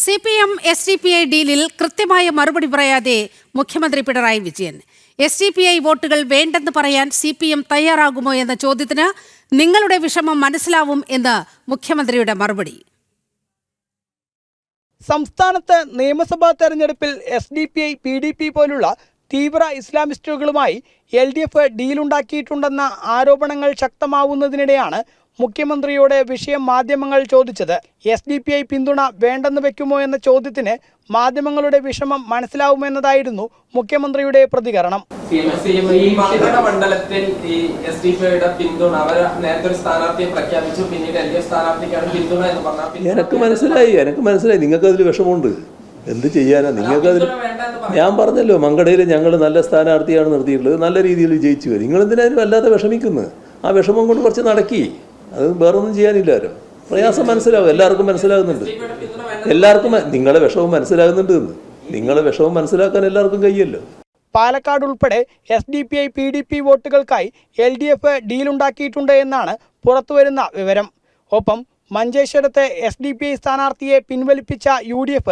CPM SDPI ഡീലിൽ കൃത്യമായ മറുപടി പറയാതെ മുഖ്യമന്ത്രി പിണറായി വിജയൻ. SDPI വോട്ടുകൾ വേണ്ടെന്ന് പറയാൻ CPM തയ്യാറാകുമോ എന്ന ചോദ്യത്തിന് നിങ്ങളുടെ വിഷമം മനസ്സിലാവും എന്ന് മുഖ്യമന്ത്രിയുടെ മറുപടി. സംസ്ഥാനത്ത് നിയമസഭാ തെരഞ്ഞെടുപ്പിൽ SDPI PDP പോലുള്ള തീവ്ര ഇസ്ലാമിസ്റ്റുകളുമായി LDF ഡീലുണ്ടാക്കിയിട്ടുണ്ടെന്ന ആരോപണങ്ങൾ ശക്തമാവുന്നതിനിടെയാണ് മുഖ്യമന്ത്രിയോട് വിഷയം മാധ്യമങ്ങൾ ചോദിച്ചത്. SDPI പിന്തുണ വേണ്ടെന്ന് വെക്കുമോ എന്ന ചോദ്യത്തിന് മാധ്യമങ്ങളുടെ വിഷമം മനസ്സിലാവുമെന്നതായിരുന്നു മുഖ്യമന്ത്രിയുടെ പ്രതികരണം. മണ്ഡലത്തിൽ ഈ SDPIയുടെ പിന്തുണ അവർ നേരത്തെ ഒരു സ്ഥാനാർത്ഥിയെ പ്രഖ്യാപിച്ചു, പിന്നീട് LDF സ്ഥാനാർത്ഥിക്കാണ് പിന്തുണ എന്ന് പറഞ്ഞാൽ എനിക്ക് മനസ്സിലായി നിങ്ങൾക്ക് അതിൽ വിഷമമുണ്ട്. എന്ത് ചെയ്യാനാ നിങ്ങൾക്ക് അതിൽ? ഞാൻ പറഞ്ഞല്ലോ, മങ്കടയിൽ ഞങ്ങൾ നല്ല സ്ഥാനാർത്ഥിയാണ് നിർത്തിയിട്ടുള്ളത്, നല്ല രീതിയിൽ വിജയിച്ചു വരും. നിങ്ങളെന്തിനാലും വല്ലാതെ വിഷമിക്കുന്നത്? ആ വിഷമം കൊണ്ട് കുറച്ച് നടക്കി, അത് വേറൊന്നും ചെയ്യാനില്ലാരോ. പ്രയാസം മനസ്സിലാവും, എല്ലാവർക്കും മനസ്സിലാകുന്നുണ്ട്. എല്ലാവർക്കും നിങ്ങളെ വിഷമം മനസ്സിലാകുന്നുണ്ട് എന്ന്. നിങ്ങളെ വിഷമം മനസ്സിലാക്കാൻ എല്ലാവർക്കും കഴിയല്ലോ. പാലക്കാട് ഉൾപ്പെടെ SDPI PDP വോട്ടുകൾക്കായി LDF ഡീലുണ്ടാക്കിയിട്ടുണ്ട് എന്നാണ് പുറത്തുവരുന്ന വിവരം. ഒപ്പം മഞ്ചേശ്വരത്തെ SDPI സ്ഥാനാർത്ഥിയെ പിൻവലിപ്പിച്ച UDF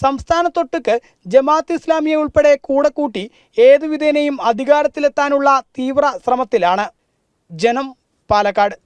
സംസ്ഥാനത്തൊട്ടുക്ക് ജമാഅത്ത് ഇസ്ലാമിയെ ഉൾപ്പെടെ കൂടെ കൂട്ടി ഏതുവിധേനയും അധികാരത്തിലെത്താനുള്ള തീവ്ര ശ്രമത്തിലാണ്. ജനം, പാലക്കാട്.